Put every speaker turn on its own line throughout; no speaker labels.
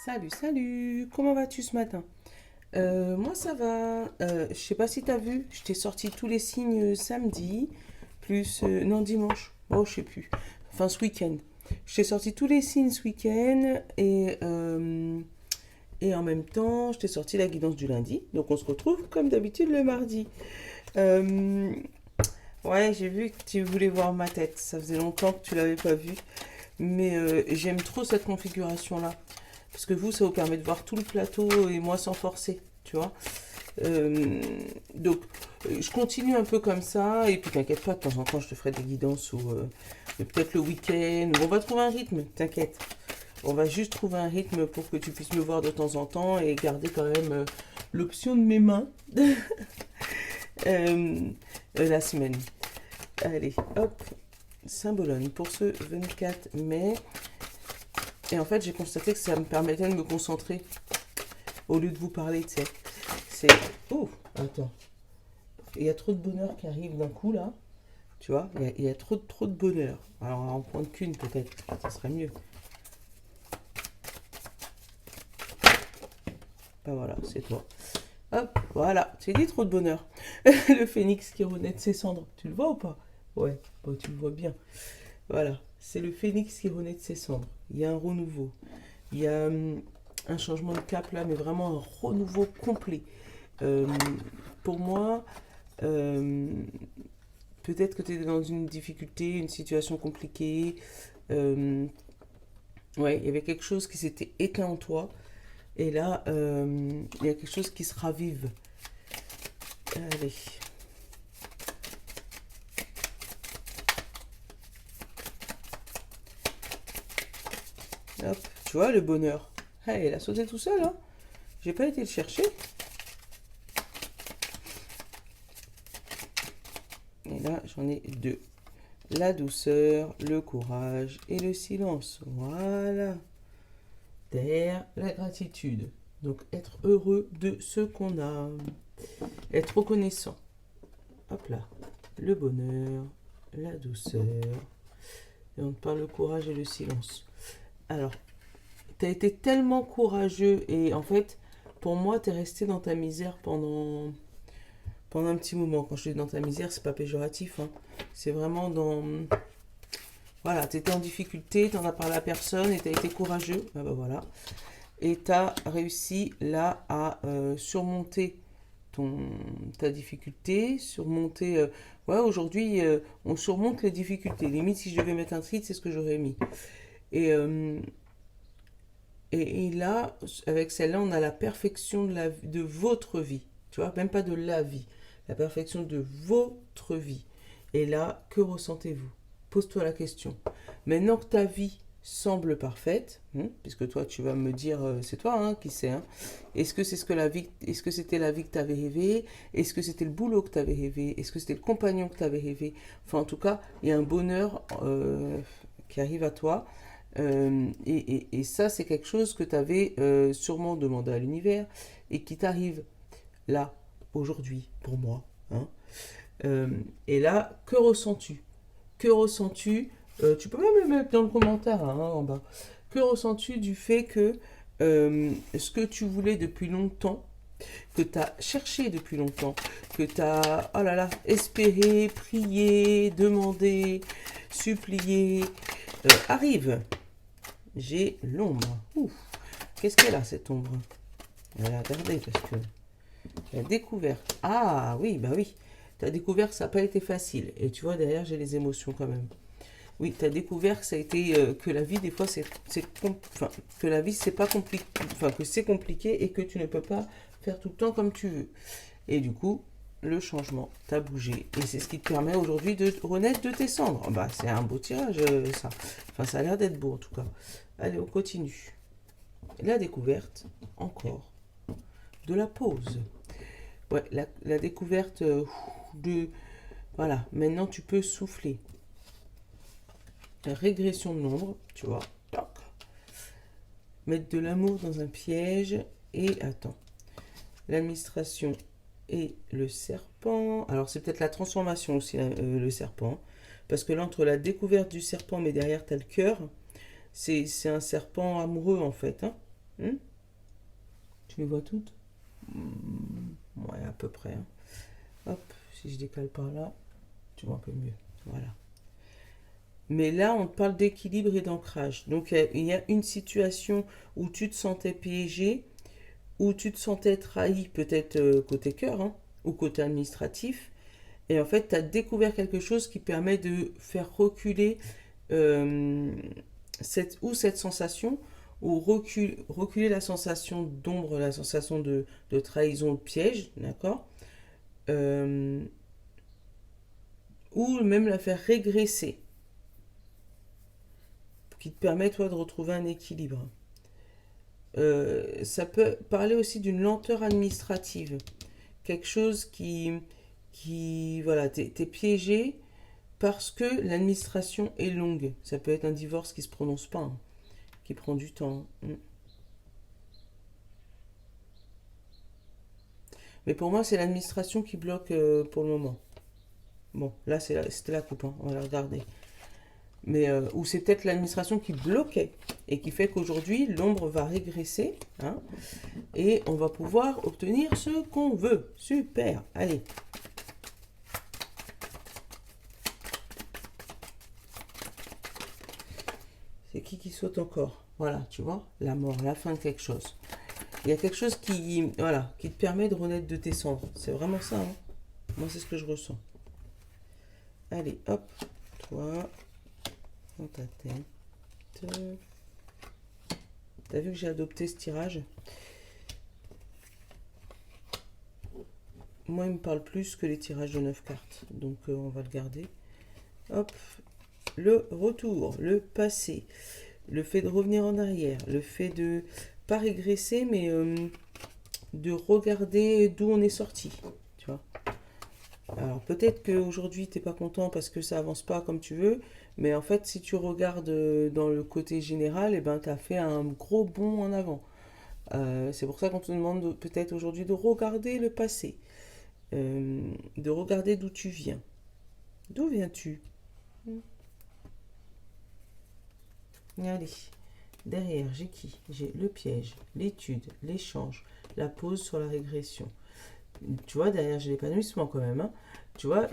Salut, salut, comment vas-tu ce matin? Moi ça va. Je sais pas si t'as vu, je t'ai sorti tous les signes samedi, plus non dimanche. Oh, je sais plus. Enfin ce week-end. Je t'ai sorti tous les signes ce week-end et en même temps je t'ai sorti la guidance du lundi. Donc on se retrouve comme d'habitude le mardi. Euh, ouais, j'ai vu que tu voulais voir ma tête. Ça faisait longtemps que tu l'avais pas vue, mais j'aime trop cette configuration là. Parce que vous, ça vous permet de voir tout le plateau et moi sans forcer, tu vois. Euh, donc, je continue un peu comme ça. Et puis, t'inquiète pas, de temps en temps, je te ferai des guidances ou peut-être le week-end. On va trouver un rythme, t'inquiète. On va juste trouver un rythme pour que tu puisses me voir de temps en temps et garder quand même l'option de mes mains euh, la semaine. Allez, hop, Saint-Bologne pour ce 24 mai. Et en fait, j'ai constaté que ça me permettait de me concentrer au lieu de vous parler, tu sais. C'est... Oh, attends. Il y a trop de bonheur qui arrive d'un coup, là. Tu vois, il y a trop de bonheur. Alors, en prendre qu'une, peut-être. Ça serait mieux. Ben voilà, c'est toi. Hop, voilà. C'est dit trop de bonheur. Le phénix qui renaît de ses cendres. Tu le vois ou pas? Ouais, bon, tu le vois bien. Voilà. C'est le phénix qui renaît de ses cendres. Il y a un renouveau. Il y a un changement de cap, là, mais vraiment un renouveau complet. Euh, pour moi, euh, peut-être que tu es dans une difficulté, une situation compliquée. Euh, ouais, il y avait quelque chose qui s'était éteint en toi. Et là, il y a quelque chose qui se ravive. Allez. Hop. Tu vois, le bonheur. Ah, il a sauté tout seul, hein. J'ai pas été le chercher. Et là, j'en ai deux. La douceur, le courage et le silence. Voilà. Derrière, la gratitude. Donc, être heureux de ce qu'on a. Être reconnaissant. Hop là. Le bonheur, la douceur. Et on te parle le courage et le silence. Alors, tu as été tellement courageux et en fait, pour moi, tu es resté dans ta misère pendant un petit moment. Quand je dis dans ta misère, c'est pas péjoratif, hein. C'est vraiment dans... Voilà, tu étais en difficulté, tu en as parlé à personne et tu as été courageux. Ah bah voilà. Et tu as réussi là à surmonter ton, ta difficulté, surmonter... ouais, aujourd'hui, on surmonte les difficultés. Limite, si je devais mettre un titre, c'est ce que j'aurais mis. Et, euh, et là, avec celle-là, on a la perfection de votre vie. Tu vois, même pas de la vie. La perfection de votre vie. Et là, que ressentez-vous? Pose-toi la question. Maintenant que ta vie semble parfaite, puisque toi tu vas me dire, c'est toi qui sais, hein, est-ce que c'est ce que la vie, est-ce que c'était la vie que tu avais rêvé, est-ce que c'était le boulot que tu avais rêvé, est-ce que c'était le compagnon que tu avais rêvé, enfin en tout cas il y a un bonheur qui arrive à toi. Et ça, c'est quelque chose que tu avais sûrement demandé à l'univers et qui t'arrive là, aujourd'hui, pour moi, hein. Euh, et là, que ressens-tu? Que ressens-tu? Tu peux même le mettre dans le commentaire hein, en bas. Que ressens-tu du fait que ce que tu voulais depuis longtemps, que tu as cherché depuis longtemps, que tu as, oh là là, espéré, prié, demandé, supplié, arrive? J'ai l'ombre. Ouf. Qu'est-ce qu'elle a cette ombre? Elle a regardé parce que la découverte. Ah oui, bah oui. Ta découverte, ça n'a pas été facile. Et tu vois, derrière, j'ai les émotions quand même. Oui, tu as découvert que ça a été que la vie, des fois, enfin, que la vie, c'est pas compliqué. Enfin, que c'est compliqué et que tu ne peux pas faire tout le temps comme tu veux. Et du coup, le changement, t'as bougé. Et c'est ce qui te permet aujourd'hui de renaître de tes cendres. Bah, c'est un beau tirage, ça. Enfin, ça a l'air d'être beau, en tout cas. Allez, on continue. La découverte, encore, de la pause. Ouais, la découverte de... Voilà, maintenant tu peux souffler. La régression de l'ombre, tu vois. Toc. Mettre de l'amour dans un piège. Et attends. L'administration et le serpent. Alors c'est peut-être la transformation aussi, le serpent. Parce que là, entre la découverte du serpent, mais derrière, tu as le cœur. C'est un serpent amoureux, en fait, hein. Hmm. Tu les vois toutes? Ouais, à peu près, hein. Hop, si je décale par là, tu vois un peu mieux. Voilà. Mais là, on parle d'équilibre et d'ancrage. Donc, il y a une situation où tu te sentais piégé, où tu te sentais trahi, peut-être côté cœur, hein, ou côté administratif. Et en fait, tu as découvert quelque chose qui permet de faire reculer euh, cette sensation, ou reculer la sensation d'ombre, la sensation de trahison, de piège, d'accord. Euh, ou même la faire régresser, qui te permet, toi, de retrouver un équilibre. Ça peut parler aussi d'une lenteur administrative, quelque chose qui voilà, t'es piégé parce que l'administration est longue. Ça peut être un divorce qui se prononce pas, hein, qui prend du temps. Mais pour moi, c'est l'administration qui bloque pour le moment. Bon, là, c'était la coupe, hein, on va la regarder. Mais ou c'est peut-être l'administration qui bloquait et qui fait qu'aujourd'hui, l'ombre va régresser, hein, et on va pouvoir obtenir ce qu'on veut. Super, allez. C'est qui saute encore? Voilà, tu vois, la mort, la fin de quelque chose. Il y a quelque chose voilà, qui te permet de renaître de tes cendres. C'est vraiment ça, hein. Moi, c'est ce que je ressens. Allez, hop, toi, dans ta tête. T'as vu que j'ai adopté ce tirage? Moi, il me parle plus que les tirages de 9 cartes. Donc, on va le garder. Hop, le retour, le passé, le fait de revenir en arrière, le fait de pas régresser, mais de regarder d'où on est sorti. Tu vois. Alors peut-être qu'aujourd'hui t'es pas content parce que ça avance pas comme tu veux, mais en fait si tu regardes dans le côté général, et ben t'as fait un gros bond en avant. C'est pour ça qu'on te demande peut-être aujourd'hui de regarder le passé, de regarder d'où tu viens. D'où viens-tu? Allez, derrière j'ai qui? J'ai le piège, l'étude, l'échange, la pause sur la régression. Tu vois, derrière j'ai l'épanouissement quand même, hein. Tu vois,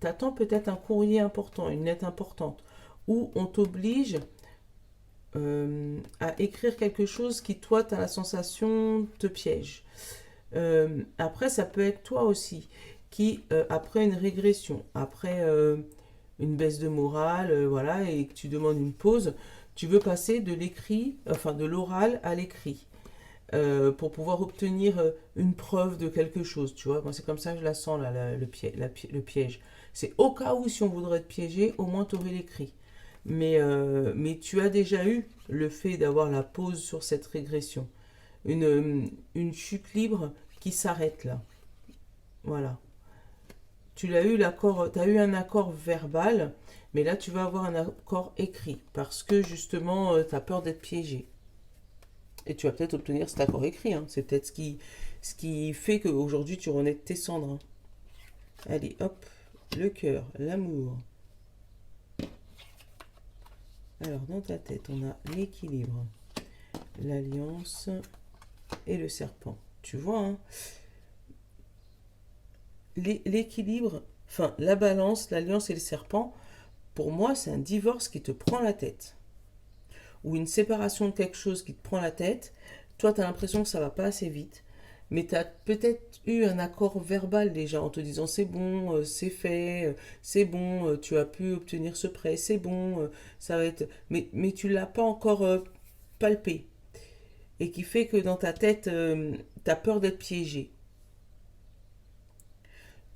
t'attends peut-être un courrier important, une lettre importante, où on t'oblige à écrire quelque chose qui, toi, tu as la sensation te piège. Après, ça peut être toi aussi, qui, après une régression, après une baisse de morale, voilà, et que tu demandes une pause, tu veux passer de l'écrit, enfin de l'oral à l'écrit. Pour pouvoir obtenir une preuve de quelque chose, tu vois. Moi, c'est comme ça que je la sens, là, le piège. C'est au cas où, si on voudrait te piéger, au moins tu aurais l'écrit. Mais tu as déjà eu le fait d'avoir la pause sur cette régression. Une chute libre qui s'arrête là. Voilà. Tu as eu un accord verbal, mais là tu vas avoir un accord écrit parce que justement tu as peur d'être piégé. Et tu vas peut-être obtenir cet accord écrit, hein. C'est peut-être ce qui fait qu'aujourd'hui tu renais de tes cendres, hein. Allez, hop, le cœur, l'amour. Alors, dans ta tête, on a l'équilibre, l'alliance et le serpent. Tu vois, hein, l'équilibre, enfin, la balance, l'alliance et le serpent, pour moi, c'est un divorce qui te prend la tête. Ou une séparation de quelque chose qui te prend la tête. Toi, tu as l'impression que ça va pas assez vite. Mais tu as peut-être eu un accord verbal déjà en te disant c'est bon, c'est fait, c'est bon, tu as pu obtenir ce prêt, c'est bon, ça va être. Mais tu l'as pas encore palpé. Et qui fait que dans ta tête, tu as peur d'être piégé.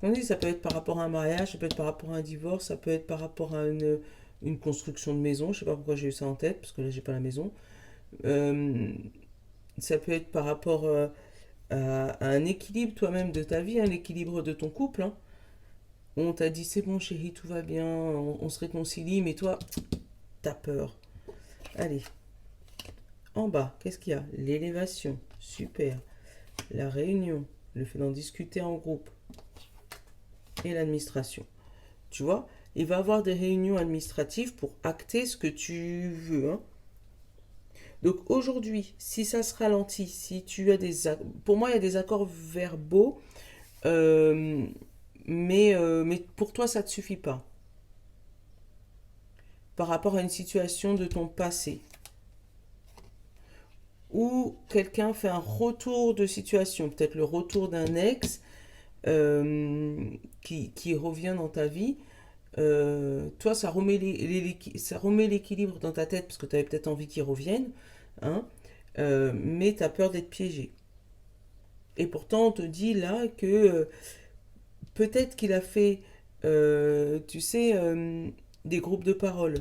On dit ça peut être par rapport à un mariage, ça peut être par rapport à un divorce, ça peut être par rapport à une construction de maison. Je sais pas pourquoi j'ai eu ça en tête, parce que là j'ai pas la maison. Euh, Ça peut être par rapport à un équilibre toi-même de ta vie, hein, l'équilibre de ton couple, hein. On t'a dit c'est bon chérie, tout va bien, on se réconcilie, mais toi, t'as peur. Allez, en bas, qu'est-ce qu'il y a? L'élévation, super. La réunion, le fait d'en discuter en groupe et l'administration. Tu vois, il va y avoir des réunions administratives pour acter ce que tu veux, hein. Donc aujourd'hui, si ça se ralentit, si tu as pour moi, il y a des accords verbaux, euh, mais pour toi, ça ne te suffit pas par rapport à une situation de ton passé. Ou quelqu'un fait un retour de situation, peut-être le retour d'un ex qui revient dans ta vie. Toi, ça remet ça remet l'équilibre dans ta tête parce que tu avais peut-être envie qu'il revienne, hein, mais tu as peur d'être piégé. Et pourtant, on te dit là que peut-être qu'il a fait, tu sais, des groupes de parole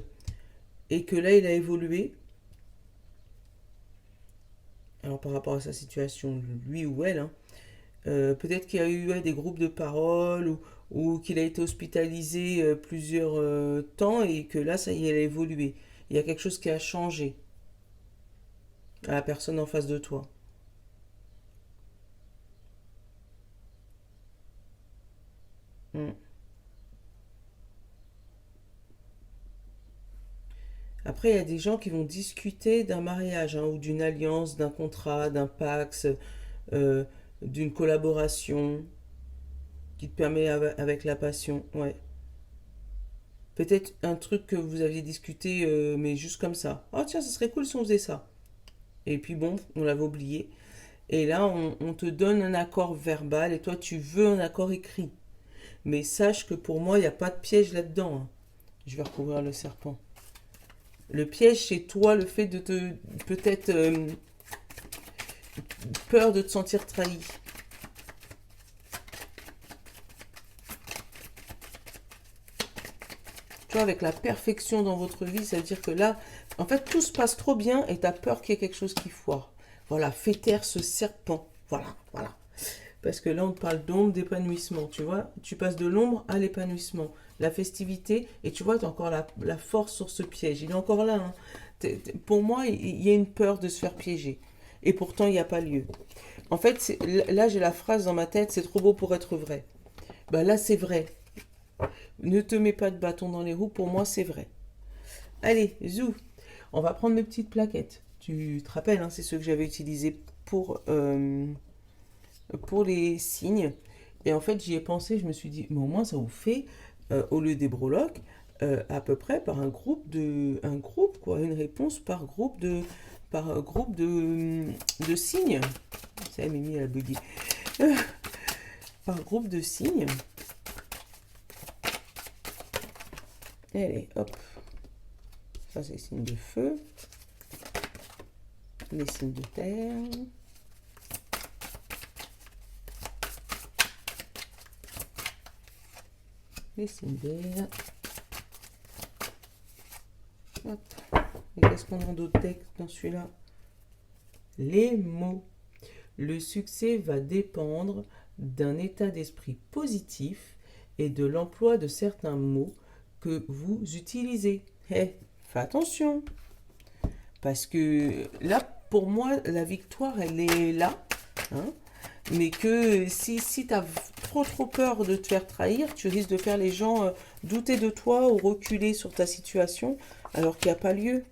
et que là, il a évolué. Alors, par rapport à sa situation, lui ou elle, hein, peut-être qu'il y a eu des groupes de parole ou qu'il a été hospitalisé plusieurs temps et que là, ça y est, il a évolué. Il y a quelque chose qui a changé à la personne en face de toi. Mm. Après, il y a des gens qui vont discuter d'un mariage, hein, ou d'une alliance, d'un contrat, d'un pax, euh, d'une collaboration qui te permet avec la passion. Ouais. Peut-être un truc que vous aviez discuté, mais juste comme ça. Oh tiens, ça serait cool si on faisait ça. Et puis bon, on l'avait oublié. Et là, on te donne un accord verbal et toi, tu veux un accord écrit. Mais sache que pour moi, il n'y a pas de piège là-dedans, hein. Je vais recouvrir le serpent. Le piège, c'est toi, le fait de te... Peut-être peur de te sentir trahi. Tu vois, avec la perfection dans votre vie, ça veut dire que là, en fait, tout se passe trop bien et tu as peur qu'il y ait quelque chose qui foire. Voilà, fais taire ce serpent. Voilà, voilà. Parce que là, on te parle d'ombre, d'épanouissement, tu vois. Tu passes de l'ombre à l'épanouissement, la festivité, et tu vois, tu as encore la force sur ce piège. Il est encore là, hein. Pour moi, il y a une peur de se faire piéger. Et pourtant, il n'y a pas lieu. En fait, là, j'ai la phrase dans ma tête, c'est trop beau pour être vrai. Ben là, c'est vrai. Ne te mets pas de bâton dans les roues, pour moi, c'est vrai. Allez, zou, on va prendre mes petites plaquettes. Tu te rappelles, hein, c'est ceux que j'avais utilisés pour les signes. Et en fait, j'y ai pensé, je me suis dit, mais au moins ça vous fait, au lieu des breloques, à peu près par un groupe, quoi, une réponse par groupe de signes. Ça, Mimi, elle a bugué. Par groupe de signes. Allez, hop. Ça, c'est les signes de feu. Les signes de terre. Les signes d'air. Hop. Et qu'est-ce qu'on a d'autre texte dans celui-là? Les mots. Le succès va dépendre d'un état d'esprit positif et de l'emploi de certains mots que vous utilisez. Fais attention. Parce que là, pour moi, la victoire, elle est là, hein. Mais que si tu as trop peur de te faire trahir, tu risques de faire les gens douter de toi ou reculer sur ta situation alors qu'il n'y a pas lieu.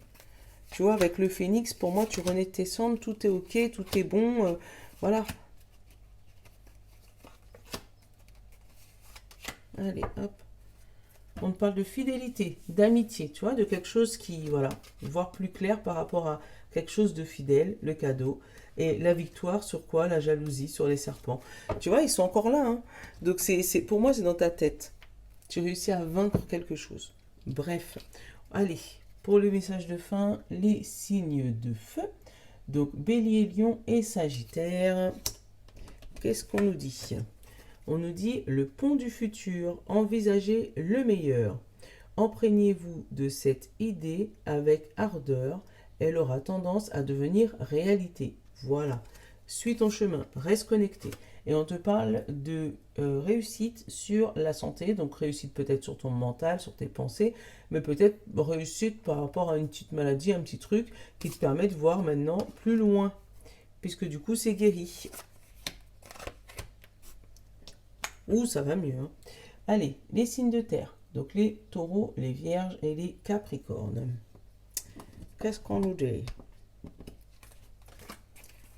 Tu vois, avec le phénix, pour moi, tu renais de tes cendres, tout est ok, tout est bon, voilà. Allez, hop. On parle de fidélité, d'amitié, tu vois, de quelque chose qui, voilà, voir plus clair par rapport à quelque chose de fidèle, le cadeau, et la victoire sur quoi? La jalousie, sur les serpents. Tu vois, ils sont encore là, hein. Donc pour moi, c'est dans ta tête. Tu réussis à vaincre quelque chose. Bref, allez, pour le message de fin, les signes de feu. Donc, Bélier, Lion et Sagittaire. Qu'est-ce qu'on nous dit? On nous dit le pont du futur, envisagez le meilleur. Imprégnez-vous de cette idée avec ardeur, elle aura tendance à devenir réalité. Voilà. Suis ton chemin, reste connecté. Et on te parle de réussite sur la santé, donc réussite peut-être sur ton mental, sur tes pensées, mais peut-être réussite par rapport à une petite maladie, un petit truc qui te permet de voir maintenant plus loin, puisque du coup c'est guéri. Ouh, ça va mieux, hein. Allez, les signes de terre. Donc les taureaux, les vierges et les capricornes. Qu'est-ce qu'on nous dit?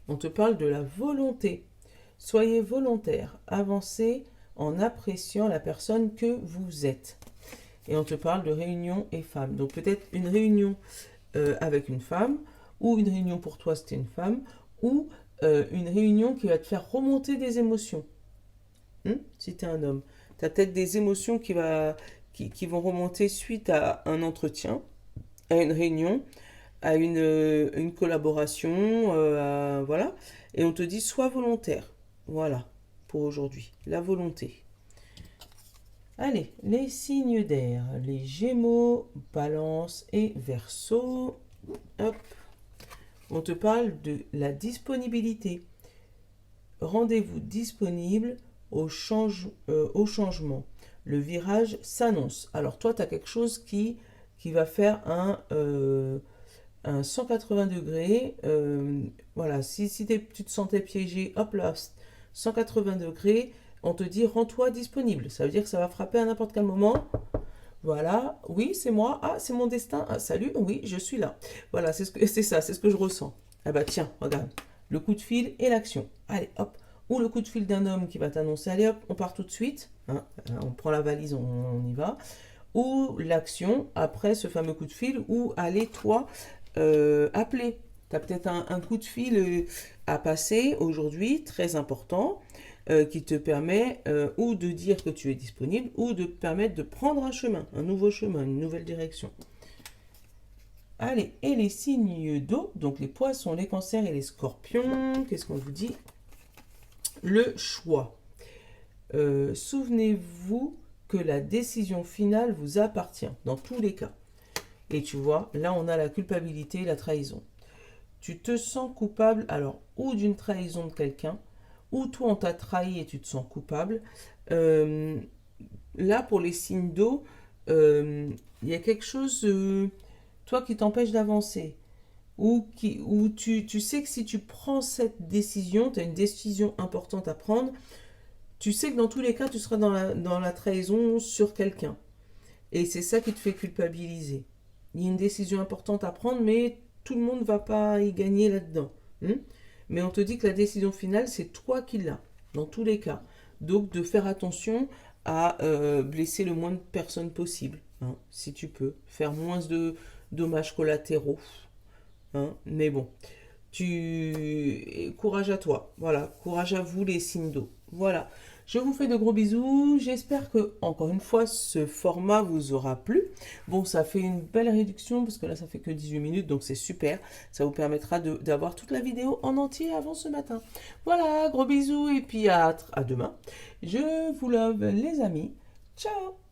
On te parle de la volonté. Soyez volontaire, avancez en appréciant la personne que vous êtes. Et on te parle de réunion et femme. Donc peut-être une réunion avec une femme, ou une réunion pour toi c'était une femme, ou une réunion qui va te faire remonter des émotions. Si tu es un homme. Tu as peut-être des émotions qui vont remonter suite à un entretien, à une réunion, à une collaboration, voilà. Et on te dit sois volontaire. Voilà, pour aujourd'hui. La volonté. Allez, les signes d'air, les Gémeaux, Balance et Verseau. Hop. On te parle de la disponibilité. Rendez-vous disponible au changement. Le virage s'annonce. Alors toi, tu as quelque chose qui va faire un 180 degrés. Voilà, si tu te sentais piégé, hop là, 180 degrés, on te dit rends-toi disponible. Ça veut dire que ça va frapper à n'importe quel moment. Voilà, oui, c'est moi. Ah, c'est mon destin. Ah, salut, oui, je suis là. Voilà, c'est ce que je ressens. Ah bah tiens, regarde, le coup de fil et l'action. Allez, hop. Ou le coup de fil d'un homme qui va t'annoncer, allez hop, on part tout de suite. Hein, on prend la valise, on y va. Ou l'action après ce fameux coup de fil, ou allez, toi, appeler. Tu as peut-être un coup de fil à passer aujourd'hui, très important, qui te permet ou de dire que tu es disponible, ou de te permettre de prendre un chemin, un nouveau chemin, une nouvelle direction. Allez, et les signes d'eau, donc les poissons, les cancers et les scorpions, qu'est-ce qu'on vous dit? Le choix. Souvenez-vous que la décision finale vous appartient, dans tous les cas. Et tu vois, là on a la culpabilité et la trahison. Tu te sens coupable, alors, ou d'une trahison de quelqu'un, ou toi on t'a trahi et tu te sens coupable. Là, pour les signes d'eau, il y a quelque chose, toi, qui t'empêche d'avancer. Ou tu sais que si tu prends cette décision, tu as une décision importante à prendre, tu sais que dans tous les cas, tu seras dans la trahison sur quelqu'un. Et c'est ça qui te fait culpabiliser. Il y a une décision importante à prendre, mais tout le monde ne va pas y gagner là-dedans. Mais on te dit que la décision finale, c'est toi qui l'as, dans tous les cas. Donc de faire attention à blesser le moins de personnes possible, si tu peux. Faire moins de dommages collatéraux. Mais bon, courage à toi. Voilà, courage à vous les signes d'eau. Voilà. Je vous fais de gros bisous. J'espère que, encore une fois, ce format vous aura plu. Bon, ça fait une belle réduction parce que là, ça fait que 18 minutes, donc c'est super. Ça vous permettra d'avoir toute la vidéo en entier avant ce matin. Voilà, gros bisous et puis à demain. Je vous love les amis. Ciao!